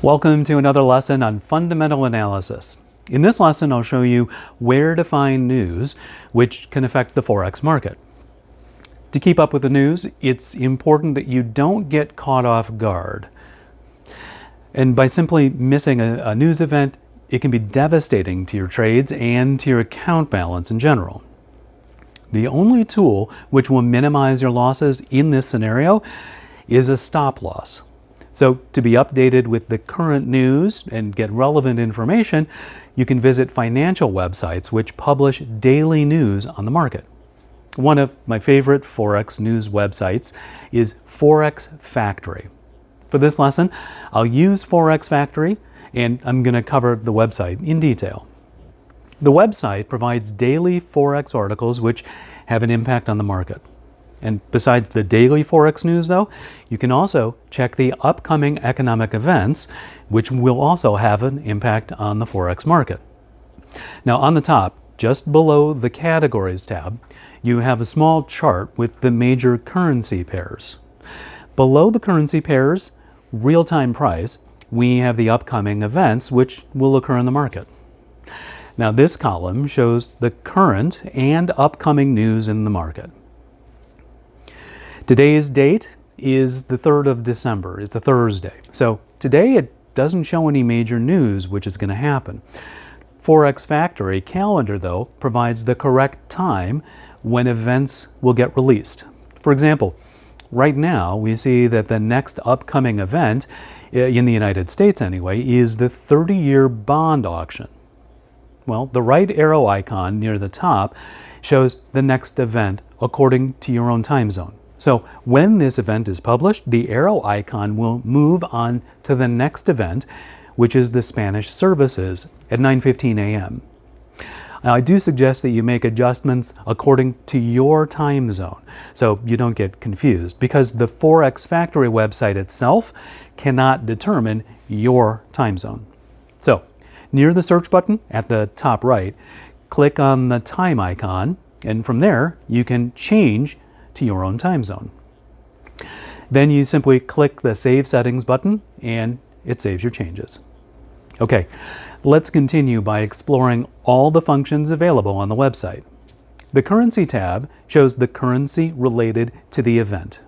Welcome to another lesson on fundamental analysis. In this lesson, I'll show you where to find news which can affect the Forex market. To keep up with the news, it's important that you don't get caught off guard. And by simply missing a news event, it can be devastating to your trades and to your account balance in general. The only tool which will minimize your losses in this scenario is a stop loss. So to be updated with the current news and get relevant information, you can visit financial websites which publish daily news on the market. One of my favorite Forex news websites is Forex Factory. For this lesson, I'll use Forex Factory, and I'm going to cover the website in detail. The website provides daily Forex articles which have an impact on the market. And besides the daily Forex news, though, you can also check the upcoming economic events, which will also have an impact on the Forex market. Now, on the top, just below the Categories tab, you have a small chart with the major currency pairs. Below the currency pairs, real-time price, we have the upcoming events which will occur in the market. Now, this column shows the current and upcoming news in the market. Today's date is the 3rd of December. It's a Thursday. So today it doesn't show any major news which is going to happen. Forex Factory calendar, though, provides the correct time when events will get released. For example, right now we see that the next upcoming event, in the United States anyway, is the 30-year bond auction. Well, the right arrow icon near the top shows the next event according to your own time zone. So when this event is published, the arrow icon will move on to the next event, which is the Spanish services at 9:15 a.m. Now, I do suggest that you make adjustments according to your time zone so you don't get confused, because the Forex Factory website itself cannot determine your time zone. So near the search button at the top right, click on the time icon, and from there you can change to your own time zone. Then you simply click the Save Settings button and it saves your changes. Okay, let's continue by exploring all the functions available on the website. The Currency tab shows the currency related to the event.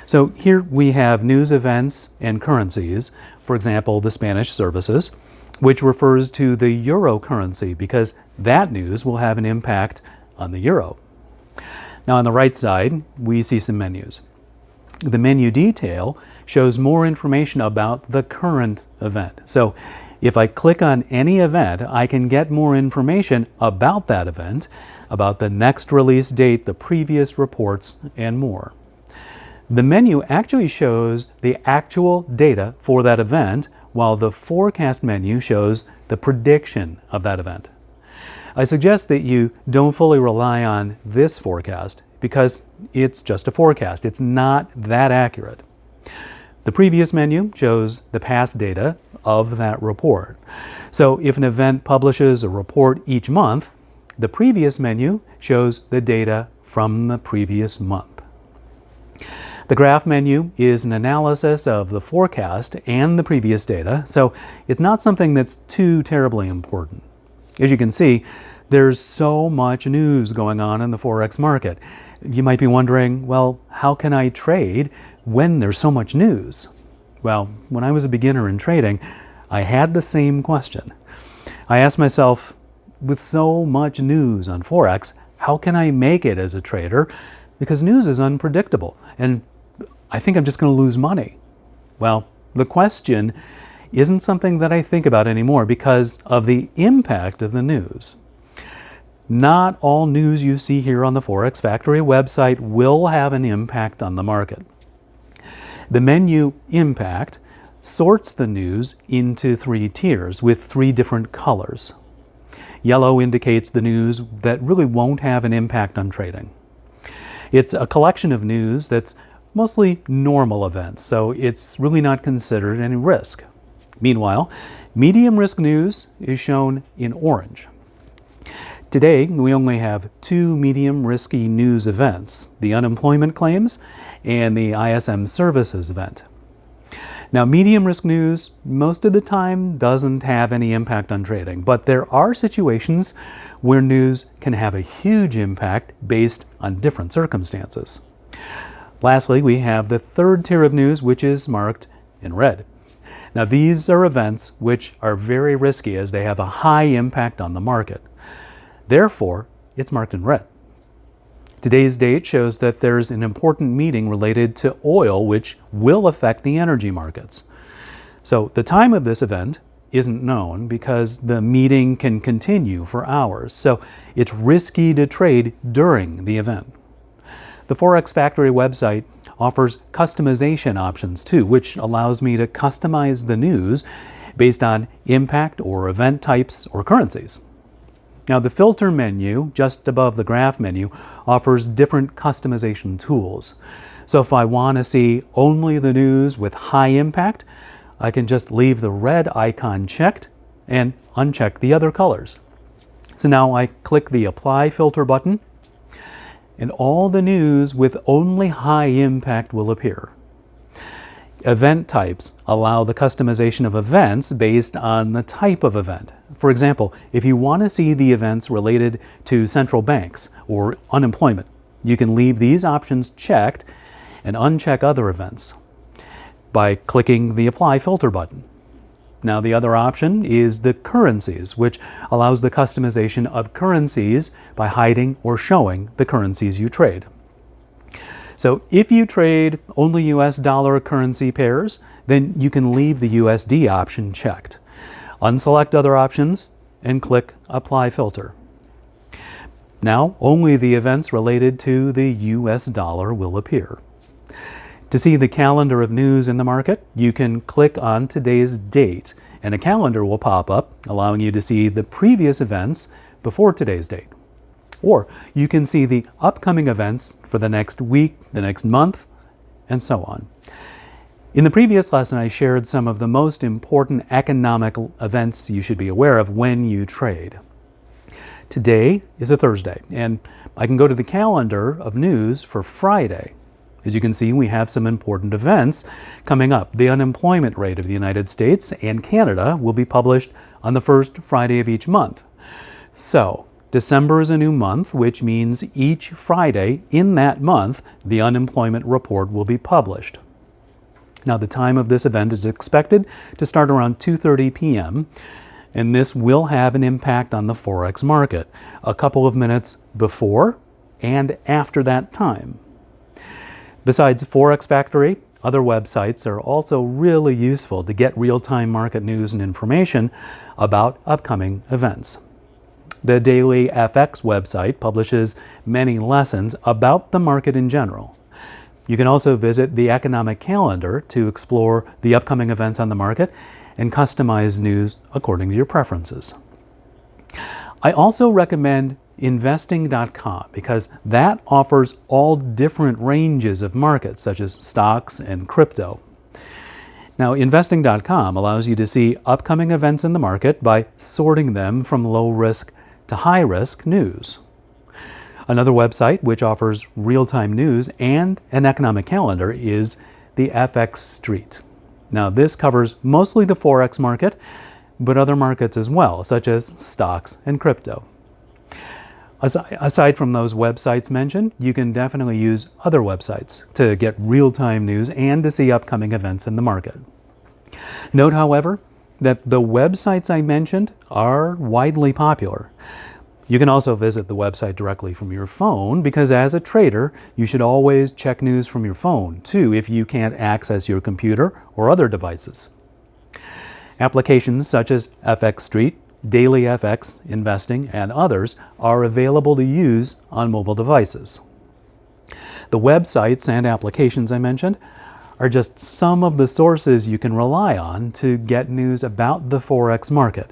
So here we have news events and currencies, for example, the Spanish services, which refers to the euro currency because that news will have an impact on the euro. Now on the right side, we see some menus. The menu detail shows more information about the current event. So if I click on any event, I can get more information about that event, about the next release date, the previous reports, and more. The menu actually shows the actual data for that event, while the forecast menu shows the prediction of that event. I suggest that you don't fully rely on this forecast because it's just a forecast. It's not that accurate. The previous menu shows the past data of that report. So if an event publishes a report each month, the previous menu shows the data from the previous month. The graph menu is an analysis of the forecast and the previous data, so it's not something that's too terribly important. As you can see, there's so much news going on in the Forex market. You might be wondering, well, how can I trade when there's so much news? Well, when I was a beginner in trading, I had the same question. I asked myself, with so much news on Forex, how can I make it as a trader? Because news is unpredictable, and I think I'm just going to lose money. Well, the question isn't something that I think about anymore because of the impact of the news. Not all news you see here on the Forex Factory website will have an impact on the market. The menu Impact sorts the news into 3 tiers with 3 different colors. Yellow indicates the news that really won't have an impact on trading. It's a collection of news that's mostly normal events, so it's really not considered any risk. Meanwhile, medium risk news is shown in orange. Today, we only have 2 medium risky news events, the unemployment claims and the ISM services event. Now, medium risk news most of the time doesn't have any impact on trading, but there are situations where news can have a huge impact based on different circumstances. Lastly, we have the third tier of news, which is marked in red. Now, these are events which are very risky as they have a high impact on the market. Therefore, it's marked in red. Today's date shows that there's an important meeting related to oil which will affect the energy markets. So the time of this event isn't known because the meeting can continue for hours, so it's risky to trade during the event. The Forex Factory website offers customization options too, which allows me to customize the news based on impact or event types or currencies. Now, the filter menu just above the graph menu offers different customization tools. So if I want to see only the news with high impact, I can just leave the red icon checked and uncheck the other colors. So now I click the Apply Filter button, and all the news with only high impact will appear. Event types allow the customization of events based on the type of event. For example, if you want to see the events related to central banks or unemployment, you can leave these options checked and uncheck other events by clicking the Apply Filter button. Now, the other option is the currencies, which allows the customization of currencies by hiding or showing the currencies you trade. So if you trade only US dollar currency pairs, then you can leave the USD option checked. Unselect other options and click Apply Filter. Now, only the events related to the US dollar will appear. To see the calendar of news in the market, you can click on today's date, and a calendar will pop up, allowing you to see the previous events before today's date. Or you can see the upcoming events for the next week, the next month, and so on. In the previous lesson, I shared some of the most important economic events you should be aware of when you trade. Today is a Thursday, and I can go to the calendar of news for Friday. As you can see, we have some important events coming up. The unemployment rate of the United States and Canada will be published on the first Friday of each month. So, December is a new month, which means each Friday in that month, the unemployment report will be published. Now, the time of this event is expected to start around 2:30 p.m., and this will have an impact on the Forex market a couple of minutes before and after that time. Besides Forex Factory, other websites are also really useful to get real-time market news and information about upcoming events. The Daily FX website publishes many lessons about the market in general. You can also visit the economic calendar to explore the upcoming events on the market and customize news according to your preferences. I also recommend investing.com because that offers all different ranges of markets such as stocks and crypto. Now, investing.com allows you to see upcoming events in the market by sorting them from low risk to high risk news. Another website which offers real-time news and an economic calendar is the FX Street. Now, this covers mostly the Forex market, but other markets as well, such as stocks and crypto. Aside from those websites mentioned, you can definitely use other websites to get real-time news and to see upcoming events in the market. Note, however, that the websites I mentioned are widely popular. You can also visit the website directly from your phone because as a trader, you should always check news from your phone too if you can't access your computer or other devices. Applications such as FX Street, Daily FX, Investing, and others are available to use on mobile devices. The websites and applications I mentioned are just some of the sources you can rely on to get news about the Forex market.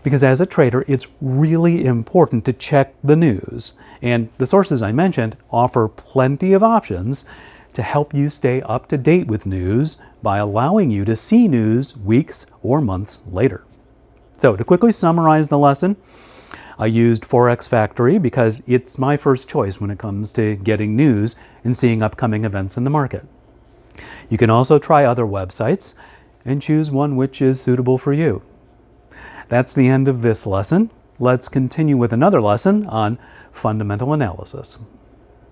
Because as a trader, it's really important to check the news. And the sources I mentioned offer plenty of options to help you stay up to date with news by allowing you to see news weeks or months later. So to quickly summarize the lesson, I used Forex Factory because it's my first choice when it comes to getting news and seeing upcoming events in the market. You can also try other websites and choose one which is suitable for you. That's the end of this lesson. Let's continue with another lesson on fundamental analysis.